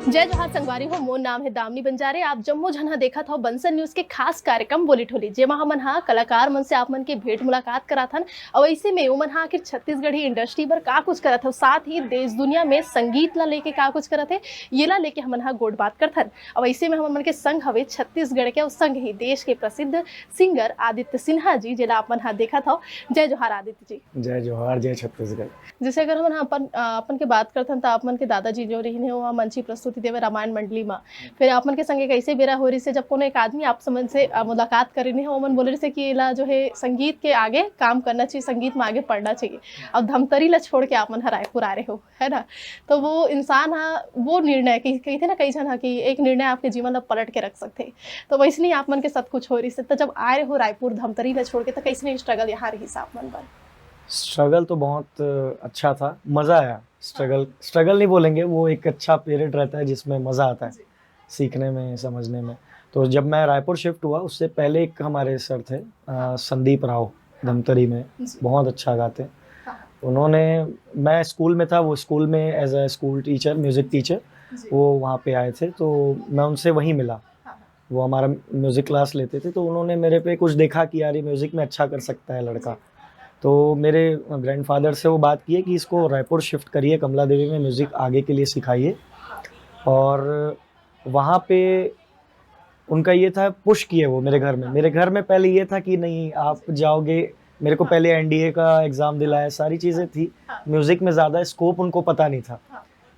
जय जोहार संगवारी हो। मोर नाम है दामिनी बंजारे। आप जम्मो झन देखा था बंसल न्यूज के खास कार्यक्रम बोली ठोली, जेमा हमन हा कलाकार मन से आप मन के भेंट मुलाकात करा थन। और ऐसे में ओमन हा आखिर छत्तीसगढ़ी इंडस्ट्री पर का कुछ करत हो, साथ ही देश दुनिया में संगीत ला लेके का कुछ करत है, ये ला लेके हमन हा गोट बात करथन। और ऐसे में हमन मन के संग हवे छत्तीसगढ़ के और संग ही देश के प्रसिद्ध सिंगर आदित्य सिन्हा जी, जेला आप मन हा देखा था। जय जोहार आदित्य जी। जय जोहार, जय छत्तीसगढ़। जैसे अगर हम अपन के बात करथन तो आप मन के दादाजी जो रही वहाँ मंची प्रस्तुति देवे रामायण मंडली में, फिर आप मन के संगे कैसे बेरा हो रही से जब कोनो एक आदमी आप समझ से मुलाकात करे नहीं हो, मन बोले रही से कि ला जो है संगीत के आगे काम करना चाहिए, संगीत में आगे पढ़ना चाहिए। अब धमतरी ला छोड़ के आप मन रायपुर आ रहे हो, है ना। तो वो इंसान वो निर्णय कही थे ना कई जन कि एक निर्णय आपके जीवन ला पलट के रख सकते। तो वैसे नहीं आप मन के सब कुछ हो रही से, तो जब आए हो रायपुर धमतरी ला छोड़ के, तो कैसे स्ट्रगल यहाँ रही से आप मन पर? स्ट्रगल तो बहुत अच्छा था, मज़ा आया। स्ट्रगल नहीं बोलेंगे, वो एक अच्छा पीरियड रहता है जिसमें मज़ा आता है सीखने में, समझने में। तो जब मैं रायपुर शिफ्ट हुआ उससे पहले एक हमारे सर थे संदीप राव, धमतरी में बहुत अच्छा गाते। उन्होंने, मैं स्कूल में था, वो स्कूल में as a school teacher, music teacher, वो वहाँ पे आए थे, तो मैं उनसे वहीं मिला। वो हमारा म्यूज़िक क्लास लेते थे, तो उन्होंने मेरे पे कुछ देखा कि यार ये म्यूज़िक में अच्छा कर सकता है लड़का। तो मेरे ग्रैंडफादर से वो बात की है कि इसको रायपुर शिफ्ट करिए, कमला देवी में म्यूज़िक आगे के लिए सिखाइए। और वहाँ पे उनका ये था, पुश किए वो मेरे घर में पहले ये था कि नहीं आप जाओगे। मेरे को पहले एनडीए का एग्ज़ाम दिलाया, सारी चीज़ें थी, म्यूज़िक में ज़्यादा स्कोप उनको पता नहीं था।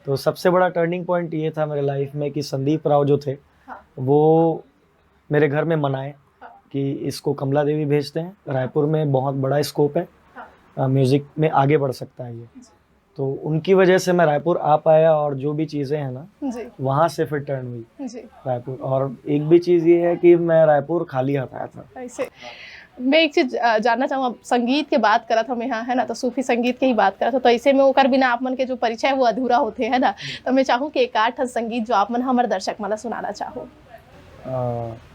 तो सबसे बड़ा टर्निंग पॉइंट ये था मेरे लाइफ में कि संदीप राव जो थे वो मेरे घर में मनाए कि इसको कमला देवी भेजते हैं, रायपुर में बहुत बड़ा स्कोप है, म्यूज़िक में आगे बढ़ सकता है ये। तो उनकी वजह से मैं रायपुर आ पाया, और जो भी चीज़ें हैं ना वहाँ से फिर टर्न हुई रायपुर। और एक भी चीज़ ये है कि मैं रायपुर खाली हाथ आया था। ऐसे मैं एक चीज जानना चाहूँ, संगीत के बात करा था मैं यहाँ, है ना, तो सूफी संगीत के ही बात करा था। तो ऐसे में ओकर बिना आप मन के जो परिचय वो अधूरा होते है ना। तो मैं चाहूँ कि एक आठ संगीत जो आप मन हमारे दर्शक मला सुनाना चाहो।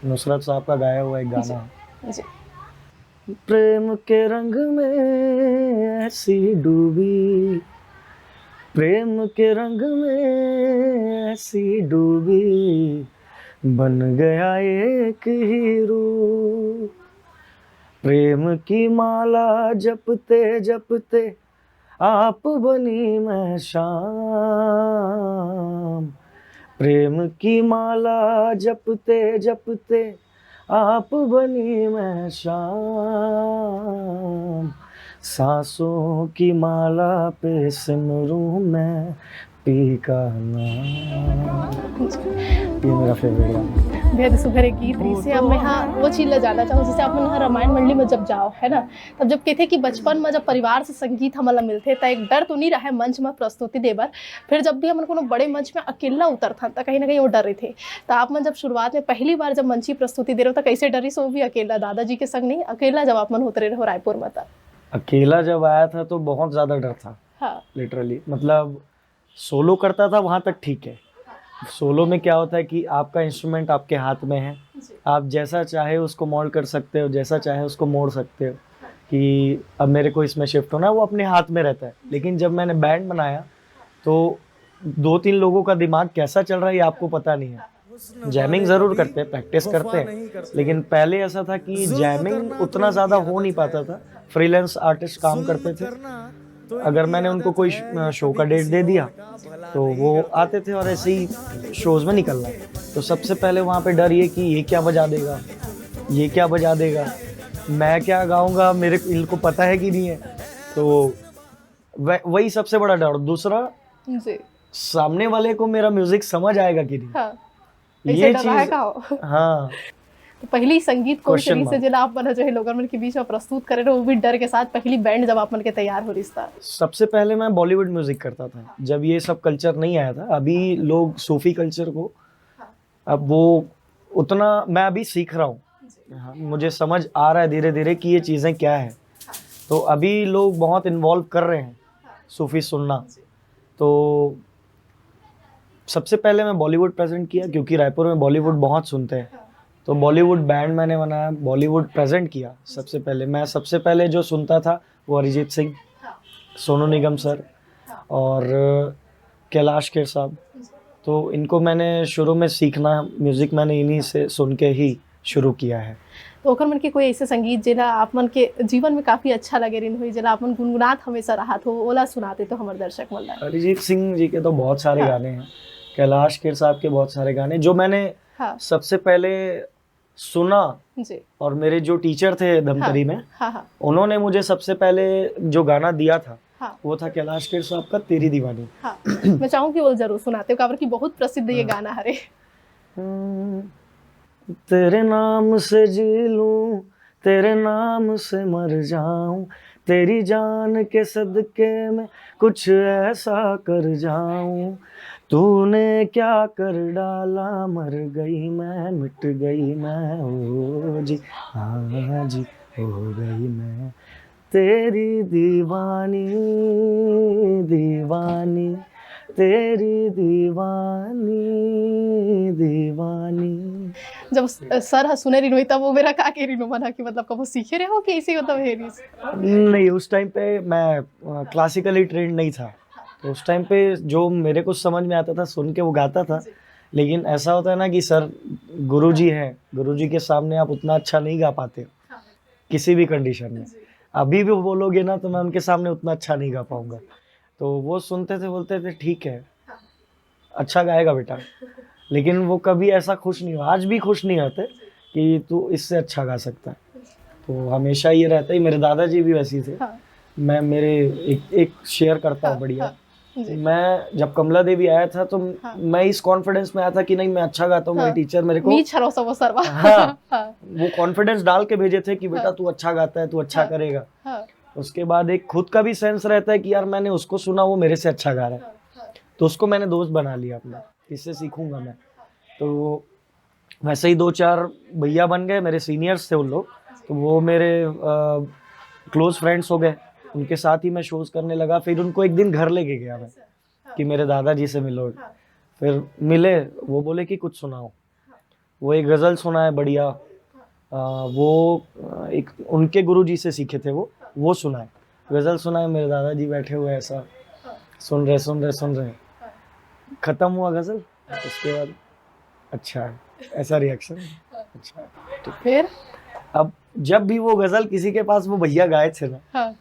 नुसरत साहब का गाया हुआ एक गाना है, जी। प्रेम के रंग में ऐसी डूबी, प्रेम के रंग में ऐसी डूबी, बन गया एक हीरो, प्रेम की माला जपते जपते आप बनी मैं शाम, प्रेम की माला जपते जपते आप बनी मैं शाम, सांसों की माला पे सिमरूं मैं पी का नाम। ये मेरा फेवरेट गाना। बेहद सुघर एक गीत रही से। अब मैं यहाँ वो चीज ला जानना चाहूँ, जैसे आप यहाँ रामायण मंडली में जब जाओ, है ना, तब जब कहते कि बचपन में जब परिवार से संगीत हमला मिलते तो एक डर तो नहीं रहा मंच में प्रस्तुति देवर, फिर जब भी हम कोनो बड़े मंच में अकेला उतरता तो कहीं ना कहीं वो डर रहे थे। तो आप मन जब शुरुआत में पहली बार जब मंची प्रस्तुति दे रहे हो तो कैसे डरी से, वो भी अकेला, दादाजी के संग नहीं, अकेला जब आप मन उतरे रहे हो रायपुर में? तब अकेला जब आया था तो बहुत ज़्यादा डर था। हाँ। लिटरली, मतलब सोलो करता था वहाँ तक ठीक है। सोलो में क्या होता है कि आपका इंस्ट्रूमेंट आपके हाथ में है, आप जैसा चाहे उसको मोल्ड कर सकते हो, जैसा चाहे उसको मोड़ सकते हो कि अब मेरे को इसमें शिफ्ट होना है, वो अपने हाथ में रहता है। लेकिन जब मैंने बैंड बनाया तो 2-3 लोगों का दिमाग कैसा चल रहा है ये आपको पता नहीं है। जैमिंग ज़रूर करते हैं, प्रैक्टिस करते हैं, लेकिन पहले ऐसा था कि जैमिंग उतना ज़्यादा हो नहीं पाता था। फ्रीलांस आर्टिस्ट काम करते थे, अगर मैंने उनको कोई शो का डेट दे दिया तो वो आते थे और ऐसे ही शोज़ में निकलना। तो सबसे पहले वहाँ पे डर ये कि ये क्या बजा देगा, ये क्या बजा देगा, मैं क्या गाऊंगा, मेरे इनको पता है कि नहीं है। तो वही सबसे बड़ा डर। दूसरा, सामने वाले को मेरा म्यूजिक समझ आएगा कि नहीं। हाँ, ये चीज। हाँ। तो पहली संगीत कौन से जिला आप मन जो है लोगन मन के बीच में प्रस्तुत करे रहे, वो भी डर के साथ, पहली बैंड जब आप मन के तैयार हो रही था? सबसे पहले मैं बॉलीवुड म्यूजिक करता था जब ये सब कल्चर नहीं आया था। अभी लोग सूफी कल्चर को, अब वो उतना मैं अभी सीख रहा हूँ। हाँ, मुझे समझ आ रहा है धीरे धीरे कि ये चीज़ें क्या है। तो अभी लोग बहुत इन्वॉल्व कर रहे हैं सूफी सुनना। तो सबसे पहले मैं बॉलीवुड प्रेजेंट किया, क्योंकि रायपुर में बॉलीवुड बहुत सुनते हैं। तो बॉलीवुड बैंड मैंने बनाया, बॉलीवुड प्रेजेंट किया। सबसे पहले जो सुनता था वो अरिजीत सिंह, सोनू निगम सर और कैलाश खेर साहब, तो इनको मैंने शुरू में सीखना म्यूज़िक मैंने इन्हीं से सुन के ही शुरू किया है। तो ओकर मन के कोई ऐसे संगीत जेला आप मन के जीवन में काफी अच्छा लगे रिन हुई जेला आप मन गुनगुनात हमेशा रहात हो ओला सुनाते तो हमारे दर्शक मन ला। अरिजीत सिंह जी के तो बहुत सारे हाँ। गाने हैं, कैलाश खेर साहब के बहुत सारे गाने जो मैंने हाँ सबसे पहले सुना, जी और मेरे जो टीचर थे धमतरी में हाँ हाँ उन्होंने मुझे सबसे पहले जो गाना दिया था हाँ वो था कैलाश खेर साहब का तेरी दीवानी। हाँ मैं चाहूँ कि वो जरूर सुनाते हो काबर की बहुत प्रसिद्ध ये गाना हरे। तेरे नाम से जी लूं, तेरे नाम से मर जाऊं, तेरी जान के सदके में कुछ ऐसा कर जाऊं, तूने क्या कर डाला, मर गई मैं, मिट गई मैं, ओ जी हाँ जी, हो गई मैं तेरी दीवानी, दीवानी तेरी दीवानी, दीवानी। जब सर हा सुने रिन हुई तब वो मेरा का के रिनो मना कि मतलब कबो सीखे रहे हो कि इसी मतलब हेरी नहीं, उस टाइम पे मैं क्लासिकली ट्रेंड नहीं था, तो उस टाइम पे जो मेरे को समझ में आता था सुन के वो गाता था। लेकिन ऐसा होता है ना कि सर गुरुजी हैं, गुरुजी के सामने आप उतना अच्छा नहीं गा पाते किसी भी कंडीशन में। अभी भी बोलोगे ना तो मैं उनके सामने उतना अच्छा नहीं गा पाऊंगा। तो वो सुनते थे, बोलते थे ठीक है अच्छा गाएगा बेटा, लेकिन वो कभी ऐसा खुश नहीं हुआ, आज भी खुश नहीं होते कि तू इससे अच्छा गा सकता है। तो हमेशा ये रहता ही, मेरे दादाजी भी वैसे थे। हाँ मैं मेरे एक शेयर करता हूँ हाँ बढ़िया। हाँ जी मैं जब कमला देवी आया था तो हाँ मैं इस कॉन्फिडेंस में आया था कि नहीं मैं अच्छा गाता हूँ। मेरे हाँ टीचर मेरे को मी छरो सब वो सरवा हाँ हाँ वो कॉन्फिडेंस डाल के भेजे थे कि बेटा हाँ तू अच्छा गाता है, तू अच्छा हाँ करेगा। हाँ उसके बाद एक खुद का भी सेंस रहता है कि यार मैंने उसको सुना, वो मेरे से अच्छा गा रहा है, हाँ तो उसको मैंने दोस्त बना लिया अपना, इससे सीखूंगा मैं। तो वैसे ही 2-4 भैया बन गए, मेरे सीनियर्स थे उन लोग, तो वो मेरे क्लोज फ्रेंड्स हो गए। उनके साथ ही मैं शोज करने लगा। फिर उनको एक दिन घर लेके गया मैं कि मेरे दादाजी से मिलो। फिर मिले, वो बोले कि कुछ सुनाओ। वो एक गज़ल सुनाए बढ़िया, एक उनके गुरुजी से सीखे थे वो सुनाए, गज़ल सुनाए। मेरे दादाजी बैठे हुए ऐसा सुन रहे, खत्म हुआ गज़ल, उसके बाद अच्छा है, ऐसा रिएक्शन, अच्छा है, ठीक। फिर अब जब भी वो गज़ल किसी के पास वो भैया गाए थे ना, हाँ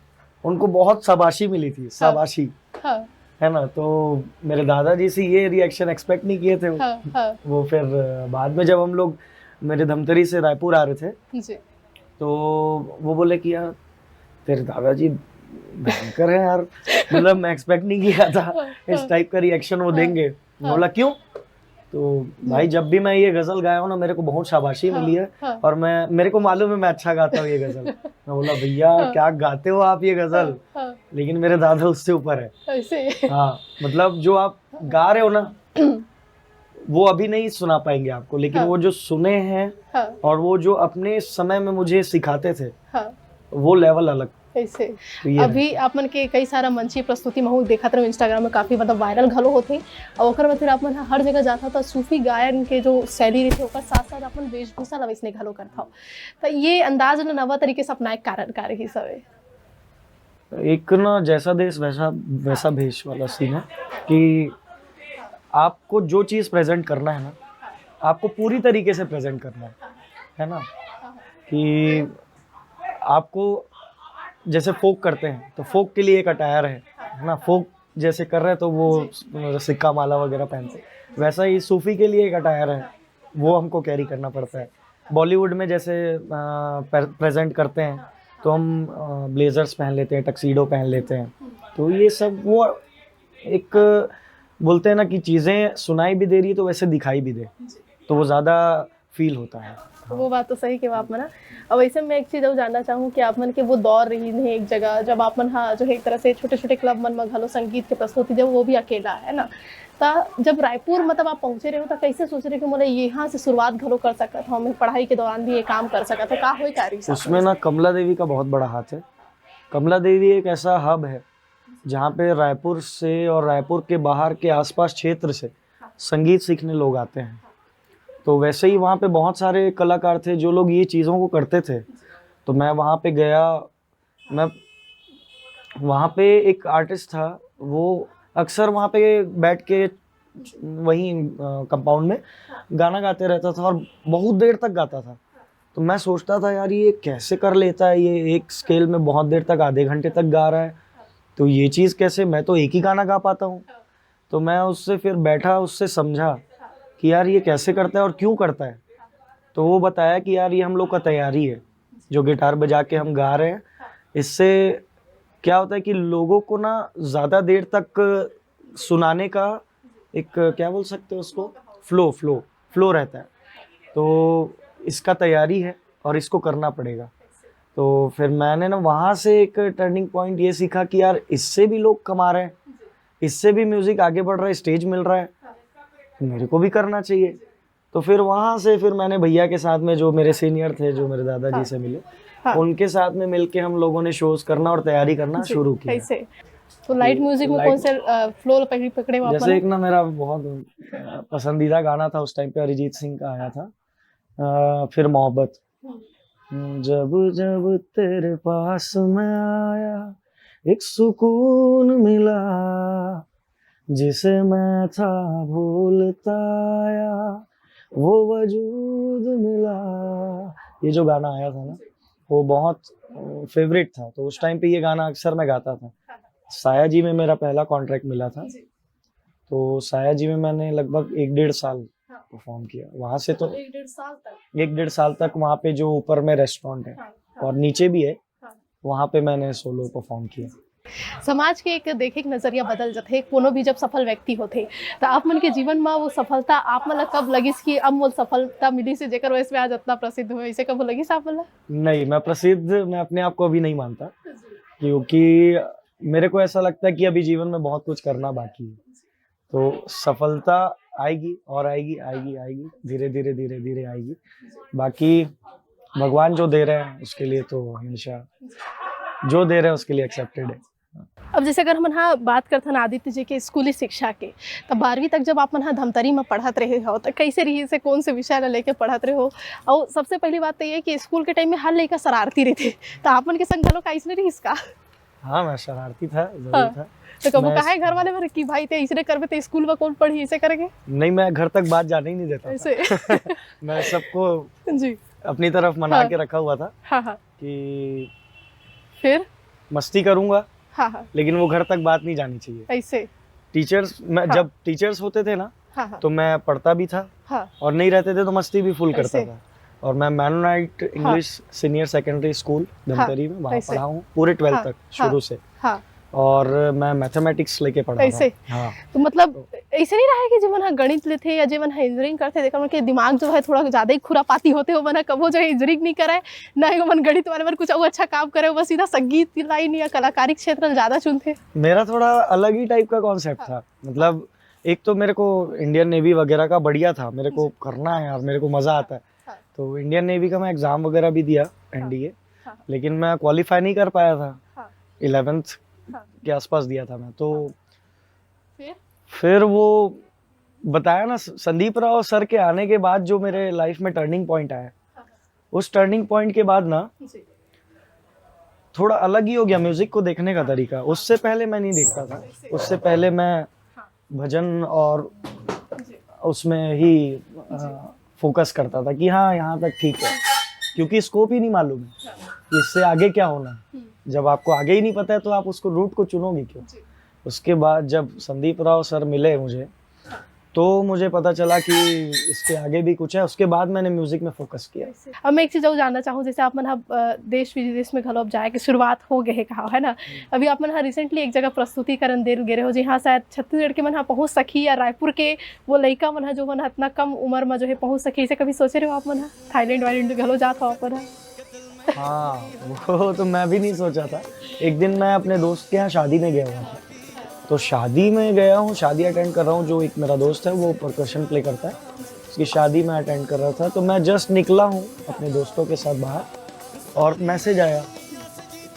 उनको बहुत शाबाशी मिली थी, शाबाशी, हाँ है ना। तो मेरे दादाजी से ये रिएक्शन एक्सपेक्ट नहीं किए थे वो। हाँ हाँ वो फिर बाद में जब हम लोग मेरे धमतरी से रायपुर आ रहे थे जी तो वो बोले कि यार तेरे दादाजी भयंकर है यार, मतलब मैं एक्सपेक्ट नहीं किया था इस टाइप का रिएक्शन वो देंगे। मैं बोला क्यों? तो भाई जब भी मैं ये गज़ल गाया हूँ ना मेरे को बहुत शाबाशी मिली है, और मेरे को मालूम है मैं अच्छा गाता हूँ ये गज़ल। मैं बोला भैया क्या गाते हो आप ये गज़ल, लेकिन मेरे दादा उससे ऊपर है। ऐसे हाँ मतलब जो आप गा रहे हो ना वो अभी नहीं सुना पाएंगे आपको, लेकिन वो जो सुने हैं और वो जो अपने समय में मुझे सिखाते थे वो लेवल अलग। ऐसे तो ये अभी आप मन के कई सारा मंची प्रस्तुति महू देखत रहो इंस्टाग्राम में काफी मतलब वायरल घलो होते और ओकर में फिर आप मन हर जगह जाता था सूफी गायन के जो शैली रहते ओकर साथ साथ अपन वेशभूषा ला वैसने घलो करता तो ये अंदाज न नवा तरीके से अपनाए कारण का रही सवे। एक ना जैसा देश वैसा भेष वाला सीन है कि आपको जो चीज़ प्रेजेंट करना है ना आपको पूरी तरीके से प्रेजेंट करना है ना। कि आपको जैसे फोक करते हैं तो फोक के लिए एक अटायर है ना, फोक जैसे कर रहे हैं तो वो सिक्का माला वगैरह पहनते हैं, वैसा ही सूफी के लिए एक अटायर है, वो हमको कैरी करना पड़ता है। बॉलीवुड में जैसे प्रेजेंट करते हैं तो हम ब्लेजर्स पहन लेते हैं, टक्सीडो पहन लेते हैं, तो ये सब वो एक बोलते हैं ना कि चीज़ें सुनाई भी दे रही है तो वैसे दिखाई भी दे तो वो ज़्यादा फील होता है। वो बात तो सही कि आप मना। अब वैसे मैं एक चीज़ और जानना चाहूँ कि आप मन के वो दौर रही है एक जगह जब आप मन हाँ जो है एक तरह से छोटे छोटे क्लब मन में घलो संगीत के प्रस्तुति जब वो भी अकेला है ना, तो जब रायपुर मतलब आप पहुँचे रहे हो तो कैसे सोच रहे कि मुझे यहाँ से शुरुआत घलो कर सकता था, मैं पढ़ाई के दौरान भी ये काम कर सका था, का हो कार्य उसमें ना कमला देवी का बहुत बड़ा हाथ है। कमला देवी एक ऐसा हब है जहाँ पे रायपुर से और रायपुर के बाहर के आसपास क्षेत्र से संगीत सीखने लोग आते हैं। तो वैसे ही वहाँ पे बहुत सारे कलाकार थे जो लोग ये चीज़ों को करते थे, तो मैं वहाँ पे गया। मैं वहाँ पे एक आर्टिस्ट था, वो अक्सर वहाँ पे बैठ के वहीं कंपाउंड में गाना गाते रहता था और बहुत देर तक गाता था। तो मैं सोचता था यार ये कैसे कर लेता है, ये एक स्केल में बहुत देर तक, आधे घंटे तक गा रहा है, तो ये चीज़ कैसे, मैं तो एक ही गाना गा पाता हूँ। तो मैं उससे फिर बैठा, उससे समझा कि यार ये कैसे करता है और क्यों करता है। तो वो बताया कि यार ये हम लोग का तैयारी है, जो गिटार बजा के हम गा रहे हैं, इससे क्या होता है कि लोगों को ना ज़्यादा देर तक सुनाने का एक, क्या बोल सकते हैं उसको, फ्लो रहता है। तो इसका तैयारी है और इसको करना पड़ेगा। तो फिर मैंने ना वहाँ से एक टर्निंग पॉइंट ये सीखा कि यार इससे भी लोग कमा रहे हैं, इससे भी म्यूज़िक आगे बढ़ रहा है, स्टेज मिल रहा है, मेरे को भी करना चाहिए। तो फिर वहाँ से फिर मैंने भैया के साथ में, जो मेरे सीनियर थे, जो मेरे दादाजी से मिले, उनके साथ में मिलके हम लोगों ने शोज करना और तैयारी करना शुरू किया। कैसे? तो लाइट म्यूजिक में कौन से फ्लो पकड़े वहाँ जैसे एक ना मेरा बहुत पसंदीदा गाना था उस टाइम पे, अरिजीत सिंह का आया था, फिर मोहब्बत। जब जब तेरे पास मैं आया, एक सुकून मिला, जिसे मैं था भूलता आया, वो वजूद मिला। ये जो गाना आया था ना, वो बहुत फेवरेट था। तो उस टाइम पे ये गाना अक्सर मैं गाता था। साया जी में मेरा पहला कॉन्ट्रैक्ट मिला था, तो साया जी में मैंने लगभग 1-1.5 साल परफॉर्म किया। वहाँ से तो 1-1.5 साल तक वहाँ पे जो ऊपर में रेस्टोरेंट है और नीचे भी है, वहाँ पे मैंने सोलो परफॉर्म किया। समाज के एक देखे नजरिया बदल जाते, कोनो भी जब सफल व्यक्ति होते, तो आप मन के जीवन में वो सफलता आप मन कब लगिस कि अब मोल सफलता मिली से, जेकर वजह से आज इतना प्रसिद्ध हुए, इसे कब लगिस आप मन? नहीं, मैं अपने आप को अभी नहीं मानता, क्योंकि मेरे को ऐसा लगता है कि अभी जीवन में बहुत कुछ करना बाकी है। तो सफलता आएगी और आएगी, धीरे धीरे आएगी। बाकी भगवान जो दे रहे हैं उसके लिए तो हमेशा, जो दे रहे हैं उसके लिए एक्सेप्टेड है। अब जैसे अगर हम हाँ बात करते हैं आदित्य जी के स्कूली शिक्षा के, तब 12वीं तक जब आप हाँ धमतरी में पढ़त रहे हो, तो कैसे रही से, कौन से विषय लेके पढ़त रहे हो? और सबसे पहली बात तो ये कि स्कूल के टाइम में हर लड़का शरारती रहते, तो आप मन के संग घलो कैसे नहीं रही इसका? हाँ, मैं शरारती था, जरूर हाँ। था। तो कबो कहा है घर वाले कि भाई ते इसने करबे तो स्कूल में कौन पढ़ी, इसे करेंगे? नहीं, मैं घर तक बात जाने ही नहीं देता ऐसे मैं सबको जी अपनी तरफ मना के रखा हुआ था। हाँ हाँ। कि फिर मस्ती करूंगा, हाँ हाँ, लेकिन वो घर तक बात नहीं जानी चाहिए। ऐसे टीचर्स, मैं जब टीचर्स होते थे ना, हाँ तो मैं पढ़ता भी था, और नहीं रहते थे तो मस्ती भी फुल करता था। और मैं Mennonite English senior secondary school Dhamtari में वहाँ पढ़ा हूँ पूरे 12th तक, शुरू से। और मैं मैथमेटिक्स लेके पढ़ा ऐसे। हाँ। तो मतलब ऐसे नहीं रहा है कि जीवन हाँ गणित लेते या जीवन हाँ इंजीनियरिंग करते, देखा उनके दिमाग जो है थोड़ा ज्यादा ही खुरापाती होते हो, मन कबो जो है इंजीनियरिंग नहीं कराए ना ही मन गणित वाले पर कुछ और अच्छा काम करे, बस सीधा संगीत लाइन या कलाकारी क्षेत्र ज्यादा चुनते? मेरा थोड़ा अलग ही टाइप का कॉन्सेप्ट था। मतलब एक तो मेरे को इंडियन नेवी वगैरह का बढ़िया था, मेरे को करना है और मेरे को मजा आता है। तो इंडियन नेवी का मैं एग्जाम वगैरह भी दिया, एनडीए, लेकिन मैं क्वालिफाई नहीं कर पाया था। 11th के आसपास दिया था मैं। तो फिर वो बताया ना, संदीप राव सर के आने के बाद जो मेरे लाइफ में टर्निंग पॉइंट आया, उस टर्निंग पॉइंट के बाद ना थोड़ा अलग ही हो गया म्यूजिक को देखने का तरीका। उससे पहले मैं नहीं देखता था, उससे पहले मैं भजन और उसमें ही फोकस करता था कि हाँ यहाँ तक ठीक है, क्योंकि स्कोप ही नहीं मालूम है इससे आगे क्या होना है। जब आपको आगे ही नहीं पता है तो आप उसको रूट को चुनोगे क्यों? उसके बाद जब संदीप राव सर मिले मुझे, तो मुझे पता चला कि इसके आगे भी कुछ है। उसके बाद मैंने म्यूजिक में फोकस किया। अब मैं एक चीज़ और जानना चाहूँ, जैसे आप मन देश विदेश में घलो जाए की शुरुआत हो गए कहा है ना, अभी आप मन रिसेंटली एक जगह प्रस्तुतिकरण दे गए हो, जी हाँ शायद छत्तीसगढ़ के मन पहुँच सकी, या रायपुर के वो लड़का मन जो मन इतना कम उम्र में जो है पहुँच सकी, इसे कभी सोचे रहे हो आप मन? थाईलैंड वाईलैंड घलो जात हो आप मन? हाँ, वो तो मैं भी नहीं सोचा था। एक दिन मैं अपने दोस्त के यहाँ शादी में गया हुआ था, तो शादी में गया हूँ, शादी अटेंड कर रहा हूँ। जो एक मेरा दोस्त है वो परकशन प्ले करता है, उसकी शादी में अटेंड कर रहा था। तो मैं जस्ट निकला हूँ अपने दोस्तों के साथ बाहर, और मैसेज आया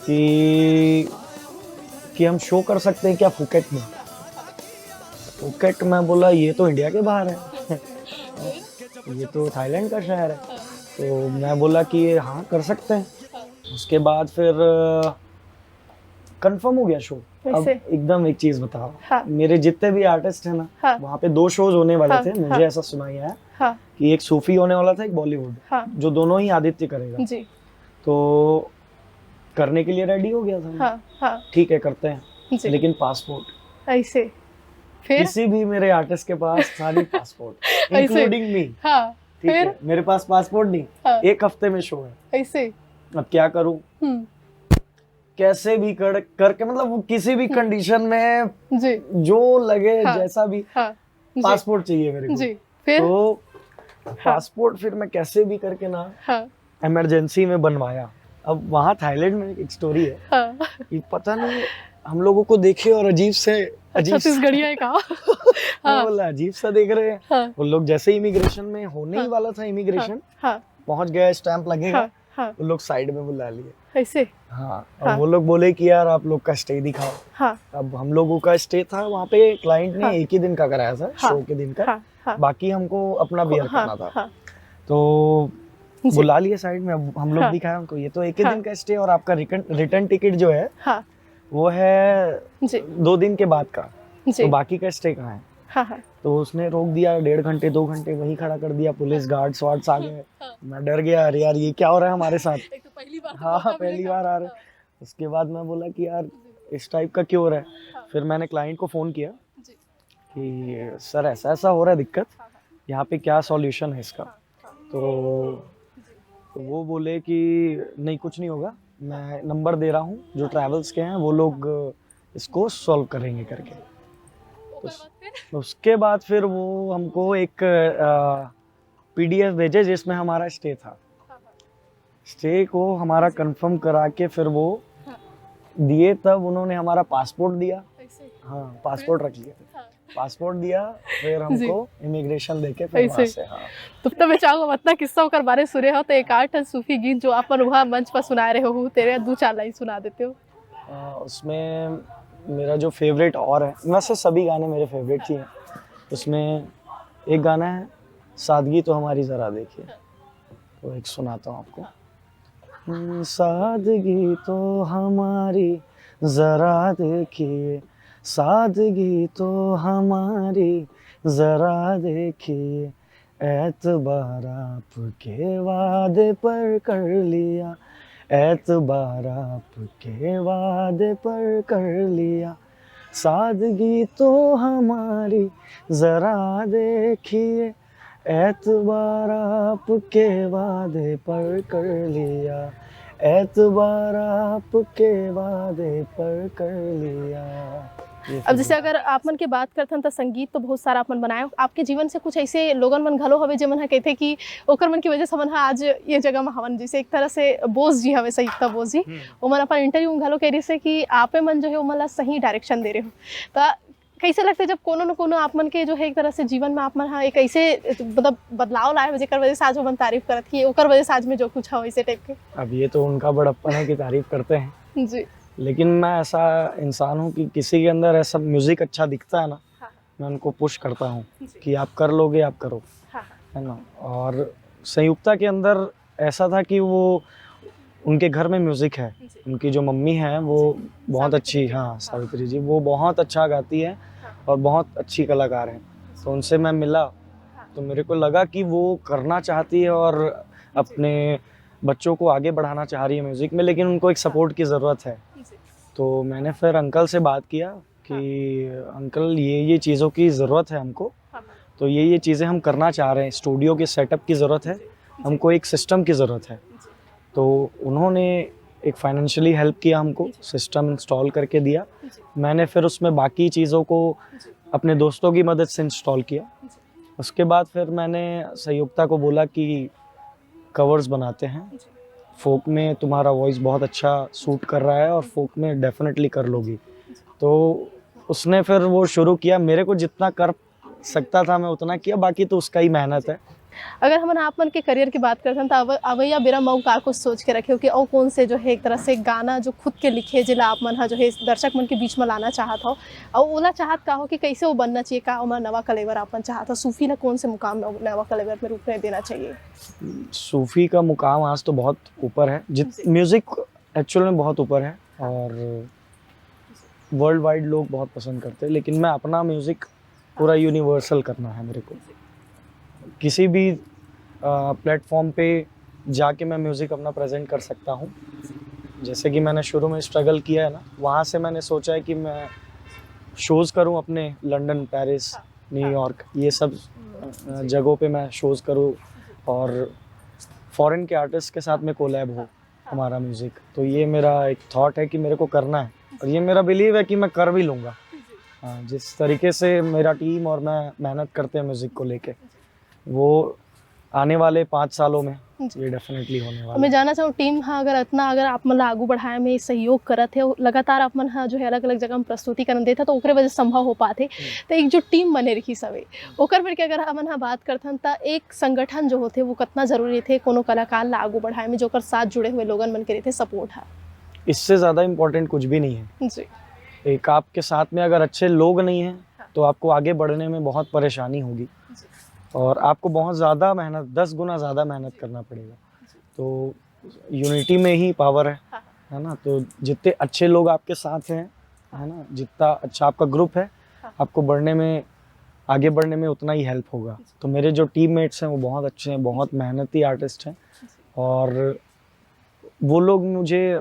कि हम शो कर सकते हैं क्या फुकेट में? फुकेट, मैं बोला ये तो इंडिया के बाहर है ये तो थाईलैंड का शहर है। तो मैं बोला कि हाँ कर सकते हैं। उसके बाद फिर कंफर्म हो गया शो, अब वैसे एकदम एक चीज बताओ, हाँ मेरे जितने भी आर्टिस्ट हैं ना, हाँ वहाँ पे 2 शोज होने वाले हाँ, थे, मुझे हाँ। ऐसा सुनाई है हाँ कि एक सूफी होने वाला था, एक बॉलीवुड, हाँ जो दोनों ही आदित्य करेगा। जी तो करने के लिए रेडी हो गया था मैं, हाँ हाँ ठीक है करते हैं, जी लेकिन पासपोर्ट, ऐसे फिर किसी भी मेरे आर्टिस्ट के पास था नहीं पासपोर्ट, ऐसे इंक्लूडिंग मी। हाँ ठीक फिर है, मेरे पास पासपोर्ट नहीं, हाँ 1 हफ्ते में शो है, ऐसे अब क्या करूं, कैसे भी करके मतलब वो किसी भी कंडीशन में जी जो लगे हाँ जैसा भी हाँ जी पासपोर्ट चाहिए मेरे को। जी फिर तो हाँ पासपोर्ट फिर मैं कैसे भी करके ना हाँ इमरजेंसी में बनवाया। अब वहाँ थाईलैंड में एक स्टोरी है हाँ कि पता नहीं हम लोगों को देखे और अजीब से छत्तीसगढ़िया है कहा मैं हाँ बोला अजीब सा देख रहे हैं। हाँ वो लोग जैसे इमिग्रेशन में होने ही हाँ, वाला था, इमिग्रेशन हाँ पहुंच गया, स्टैंप लगेगा, हाँ हाँ वो लोग साइड में बुला लिए। ऐसे हाँ, और हाँ वो लोग बोले कि यार आप लोग का स्टे दिखाओ। हाँ अब हम लोगों का स्टे था वहाँ पे, क्लाइंट ने हाँ, 1 ही दिन का कराया था, हाँ, शो के दिन का, हाँ हाँ बाकी हमको अपना बियर हाँ करना था। हाँ तो जी बुला लिए साइड में, अब हम लोग हाँ, दिखाए उनको, ये तो 1 ही हाँ, दिन का स्टे और आपका रिटर्न टिकट जो है हाँ वो है जी 2 दिन के बाद का, तो जी बाकी का स्टे कहाँ है। हाँ हाँ तो उसने रोक दिया, 1.5 घंटे 2 घंटे वहीं खड़ा कर दिया, पुलिस गार्ड्स वार्ड्स आ गए। हाँ। मैं डर गया, अरे यार ये क्या हो रहा है हमारे साथ। एक तो पहली बार तो हाँ मौका पहली मिलेगा बार आ रहे। हाँ, उसके बाद मैं बोला कि यार इस टाइप का क्यों हो रहा है। हाँ, फिर मैंने क्लाइंट को फ़ोन किया जी कि सर ऐसा ऐसा हो रहा है दिक्कत, हाँ हाँ यहाँ पे क्या सॉल्यूशन है इसका। हाँ हाँ तो जी वो बोले कि नहीं कुछ नहीं होगा, मैं नंबर दे रहा हूँ जो ट्रैवल्स के हैं, वो लोग इसको सॉल्व करेंगे करके। ओकर बाद फिर उसके बाद फिर वो हमको एक पीडीएफ भेजे जिसमें हमारा स्टे था। हाँ हाँ स्टे को हमारा कंफर्म करा के फिर वो हाँ दिए, तब उन्होंने हमारा पासपोर्ट दिया। ऐसे हाँ पासपोर्ट रख लिया, हाँ पासपोर्ट दिया, फिर जी हमको इमिग्रेशन देके फिर वहाँ ऐसे से। हाँ तो मैं चाहूँगा अपना किस्सा ओकर बारे सुने हो तो एक आठ सूफी गीत जो अपन वहाँ मंच पर सुना रहे हो तेरे 2-4 लाइन सुना देते हो। उसमें मेरा जो फेवरेट और है, वैसे सभी गाने मेरे फेवरेट ही हैं, उसमें एक गाना है सादगी तो हमारी ज़रा देखिए, तो एक सुनाता हूँ आपको। सादगी तो हमारी ज़रा देखिए, सादगी तो हमारी ज़रा देखिए, एतबार आपके वादे पर कर लिया, एतबार आपके वादे पर कर लिया, सादगी तो हमारी ज़रा देखिए, एतबार आपके वादे पर कर लिया, एतबार आपके वादे पर कर लिया। ये अब जैसे फिर अगर आप मन के बात करथन तो संगीत तो बहुत सारा अपन बनाए आपके जीवन से कुछ ऐसे लोगन मन घलो हवे जे मन ह कहथे कि ओकर मन की वजह से मन ह आज ये जगह में हवन। जैसे एक तरह से बोस जी हवे संयुक्ता बोस जी, वो मन अपन इंटरव्यू में घलो कह रही से कि आपे मन जो है वो मला सही डायरेक्शन दे रहे हो। तो कैसे लगता है जब कोनो न कोनो आप मन के जो है एक तरह से जीवन में आप मन ह एक ऐसे मतलब बदलाव लाए हो जेकर वजह से आज वो मन तारीफ करत कि ओकर वजह से आज में जो कुछ हो ऐसे टाइप के। अब ये तो उनका बड़प्पन है कि तारीफ करते हैं, जी लेकिन मैं ऐसा इंसान हूँ कि किसी के अंदर ऐसा म्यूजिक अच्छा दिखता है ना, हाँ मैं उनको पुश करता हूँ जी कि आप कर लोगे, आप करो, हाँ है ना। और संयुक्ता के अंदर ऐसा था कि वो, उनके घर में म्यूजिक है, जी उनकी जो मम्मी है वो बहुत अच्छी, हाँ सावित्री जी, वो बहुत अच्छा गाती है हाँ और बहुत अच्छी कलाकार है। तो उनसे मैं मिला तो मेरे को लगा कि वो करना चाहती है और अपने बच्चों को आगे बढ़ाना चाह रही है म्यूज़िक में, लेकिन उनको एक सपोर्ट की ज़रूरत है। जी तो मैंने फिर अंकल से बात किया कि अंकल ये चीज़ों की ज़रूरत है हमको, हाँ तो ये चीज़ें हम करना चाह रहे हैं, स्टूडियो के सेटअप की ज़रूरत है, हमको एक सिस्टम की ज़रूरत है। जी तो उन्होंने एक फाइनेंशियली हेल्प किया, हमको सिस्टम इंस्टॉल करके दिया। जी मैंने फिर उसमें बाकी चीज़ों को जी अपने दोस्तों की मदद से इंस्टॉल किया। जी उसके बाद फिर मैंने संयुक्ता को बोला कि कवर्स बनाते हैं, जी फोक में तुम्हारा वॉइस बहुत अच्छा सूट कर रहा है और फोक में डेफिनेटली कर लोगी। तो उसने फिर वो शुरू किया, मेरे को जितना कर सकता था मैं उतना किया, बाकी तो उसका ही मेहनत है। अगर हम आप मन के करियर की बात करते हैं तो अवैया बेरा मऊ का कुछ सोच के रखे हो कि और कौन से जो है एक तरह से गाना जो खुद के लिखे जिला आप मन जो है दर्शक मन के बीच में लाना चाहत हो और ओला चाहत का हो कि कैसे वो बनना चाहिए, का ओमा नवा कलेवर आप मन चाहत हो, सूफी ना कौन से मुकाम में नवा कलेवर में रूप में देना चाहिए? सूफी का मुकाम आज तो बहुत ऊपर है, जी। म्यूजिक एक्चुअल में बहुत ऊपर है और वर्ल्ड वाइड लोग बहुत पसंद करते हैं, लेकिन मैं अपना म्यूज़िक पूरा यूनिवर्सल करना है मेरे को। किसी भी प्लेटफॉर्म पे जाके मैं म्यूज़िक अपना प्रेजेंट कर सकता हूँ। जैसे कि मैंने शुरू में स्ट्रगल किया है ना, वहाँ से मैंने सोचा है कि मैं शोज़ करूँ अपने लंदन, पेरिस, न्यूयॉर्क, ये सब जगहों पे मैं शोज़ करूँ और फॉरेन के आर्टिस्ट के साथ में कोलैब हो हमारा म्यूज़िक। तो ये मेरा एक थॉट है कि मेरे को करना है, और ये मेरा बिलीव है कि मैं कर भी लूँगा। हाँ, जिस तरीके से मेरा टीम और मैं मेहनत करते हैं म्यूज़िक को लेके, वो आने वाले 5 सालों में ये डेफिनेटली होने वाला मैं है। जानना चाहूँ टीम हाँ अगर इतना अगर आप मतलब आगू बढ़ाए में सहयोग करत है, लगातार आप मन हाँ जो है अलग अलग जगह में प्रस्तुतिकरण देता तो ओकरे वजह से संभव हो पाते। तो एक जो टीम बने रही सवे ओकर फिर के अगर हमन हाँ बात करथन त एक संगठन जो होते वो कितना जरूरी थे कोनो कलाकार ला आगू बढ़ाए में, जो कर साथ जुड़े हुए लोगन मन के रहते सपोर्ट है। इससे ज़्यादा इम्पोर्टेंट कुछ भी नहीं है। जी एक आपके साथ में अगर अच्छे लोग नहीं हैं तो आपको आगे बढ़ने में बहुत परेशानी होगी और आपको बहुत ज़्यादा मेहनत, 10 गुना ज़्यादा मेहनत करना पड़ेगा। तो यूनिटी में ही पावर है ना? तो जितने अच्छे लोग आपके साथ हैं, है ना? जितना अच्छा आपका ग्रुप है, आपको बढ़ने में, आगे बढ़ने में उतना ही हेल्प होगा। तो मेरे जो टीममेट्स हैं वो बहुत अच्छे हैं, बहुत मेहनती आर्टिस्ट हैं, और वो लोग मुझे,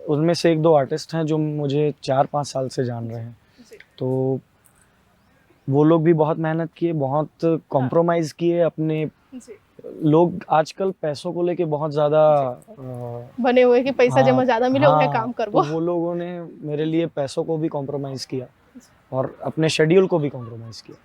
उनमें से 1-2 आर्टिस्ट हैं जो मुझे 4-5 साल से जान रहे हैं। तो वो लोग भी बहुत मेहनत किए, बहुत कॉम्प्रोमाइज़ किए अपने। लोग आजकल पैसों को लेके बहुत ज़्यादा बने हुए कि पैसा हाँ, जमा ज्यादा मिले वह काम तो करबो। वो लोगों ने मेरे लिए पैसों को भी कॉम्प्रोमाइज़ किया और अपने शेड्यूल को भी कॉम्प्रोमाइज़ किया।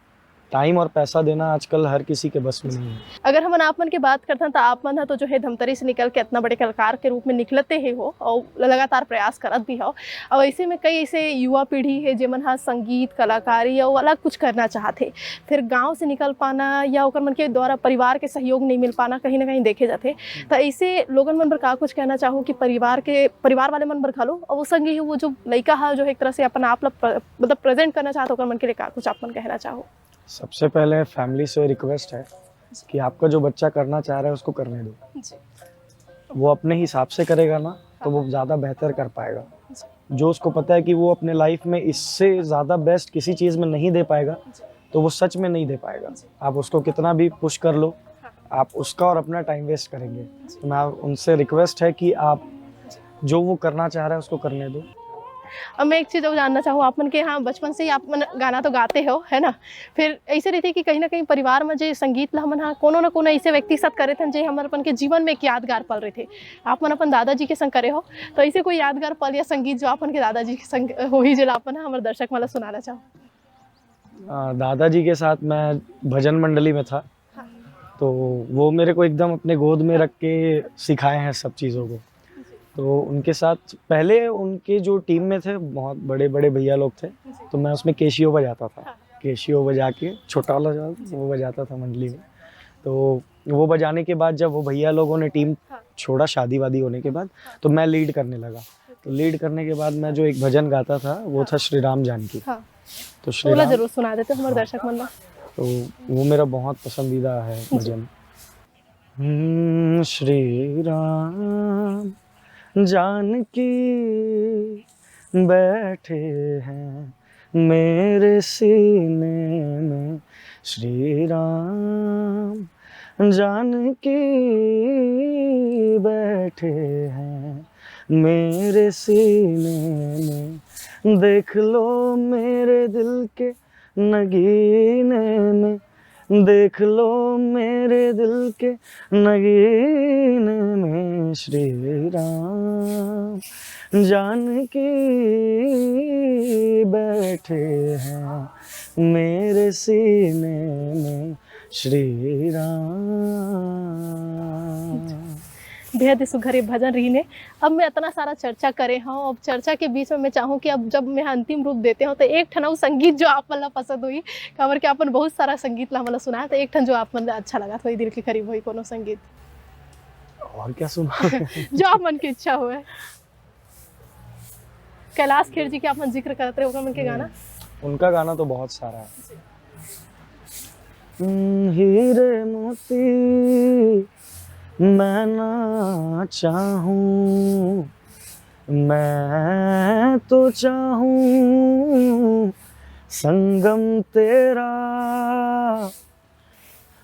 टाइम और पैसा देना आजकल हर किसी के बस में नहीं है। अगर हम आप मन की बात करते हैं तो आप मन तो जो है धमतरी से निकल के इतना बड़े कलाकार के रूप में निकलते ही हो और लगातार प्रयास करत भी हो, और ऐसे में कई ऐसे युवा पीढ़ी है जेमन हाँ संगीत कलाकारी या अलग कुछ करना चाहते, फिर गांव से निकल पाना या ओकर मन के द्वारा परिवार के सहयोग नहीं मिल पाना कहीं ना कहीं देखे जाते। तो ऐसे लोगन मन पर का कुछ कहना चाहो कि परिवार वाले मन पर खालो और वो संगी वो जो लड़का है जो एक तरह से अपना आप मतलब प्रेजेंट करना चाहते ओकर मन के लिए का कुछ आप मन कहना चाहो? सबसे पहले फैमिली से रिक्वेस्ट है कि आपका जो बच्चा करना चाह रहा है उसको करने दो। वो अपने हिसाब से करेगा ना तो वो ज़्यादा बेहतर कर पाएगा। जो उसको पता है कि वो अपने लाइफ में इससे ज़्यादा बेस्ट किसी चीज़ में नहीं दे पाएगा तो वो सच में नहीं दे पाएगा। आप उसको कितना भी पुश कर लो, आप उसका और अपना टाइम वेस्ट करेंगे। तो मैं उनसे रिक्वेस्ट है कि आप जो वो करना चाह रहा है उसको करने दो। अब मैं एक चीज़ और जानना चाहूँ आप मन के हाँ बचपन से ही आप मन गाना तो गाते हो है ना, फिर ऐसे रहते कि कहीं ना कहीं परिवार में जो संगीत ला हमन हाँ कोनो ना कोनो ऐसे व्यक्ति साथ करे थे जो हमारे अपन के जीवन में एक यादगार पल रहे थे। आप मन अपन दादाजी के संग करे हो, तो ऐसे कोई यादगार पल या संगीत जो अपन के दादाजी के संग हो ही जो अपन हमारे दर्शक मतलब सुनाना चाहो? दादाजी के साथ मैं भजन मंडली में था, तो वो मेरे को एकदम अपने गोद में रख के सिखाए हैं सब चीज़ों को। तो उनके साथ पहले उनके जो टीम में थे बहुत बड़े बड़े भैया लोग थे, तो मैं उसमें कैशियो बजाता था। कैशियो बजा के छोटा वाला जो वो बजाता था मंडली में। तो वो बजाने के बाद जब वो भैया लोगों ने टीम छोड़ा शादी वादी होने के बाद, तो मैं लीड करने लगा। तो लीड करने के बाद मैं जो एक भजन गाता था वो था श्री राम जानकी। तो श्री राम जरूर सुना देते हमारे दर्शक मन। तो वो मेरा बहुत पसंदीदा है भजन। श्री राम जानकी बैठे हैं मेरे सीने में, श्री राम जानकी बैठे हैं मेरे सीने में, देख लो मेरे दिल के नगीने में, देख लो मेरे दिल के नगीने में, श्री राम जानकी बैठे हैं मेरे सीने में, श्री राम। बेहद सुघर भजन रही ने। अब मैं इतना सारा चर्चा करे हूँ, अब चर्चा के बीच में मैं चाहूँ कि अब जब मैं अंतिम रूप देते हूँ तो एक ठन संगीत जो आप मतलब पसंद हुई, खबर के अपन बहुत सारा संगीत ला मतलब सुना, तो एक ठन जो आप मतलब अच्छा लगा थोड़ी दिल के करीब हुई कोनो संगीत और क्या सुना जो आप मन की इच्छा हुए। कैलाश खेर जी के आप मन जिक्र करते रहे मन के गाना, उनका गाना तो बहुत सारा है। हीरे मोती मैं ना चाहूं, मैं तो चाहूं संगम तेरा,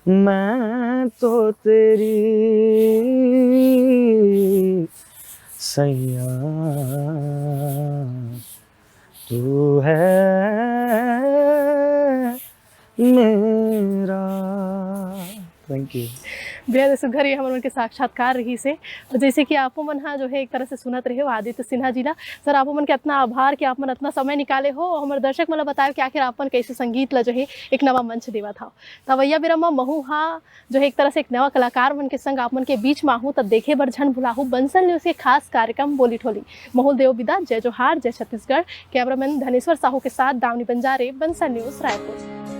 मैं तो तेरी सैया, तू है मेरा। Thank you. बेहद सुघर ये हमन के साक्षात्कार रही से। और जैसे कि आपो मन हा जो है एक तरह से सुनत रहे हो आदित्य सिन्हा जी ला। सर आपो मन के इतना आभार कि आप मन इतना समय निकाले हो और हमारे दर्शक मन ला बताए कि आखिर आपन कैसे संगीत ला जो है एक नवा मंच देवा था। तवैया बेरा में महू हा जो है एक तरह से एक नवा कलाकार मन के संग आप मन के बीच में आहूँ तब देखे बर झन भुलाहू बंसल न्यूज़ के खास कार्यक्रम बोली ठोली। महुल देव विदा, जय जोहार, जय छत्तीसगढ़। कैमरामैन धनेश्वर साहू के साथ दावनी बंजारे, बंसल न्यूज़ रायपुर।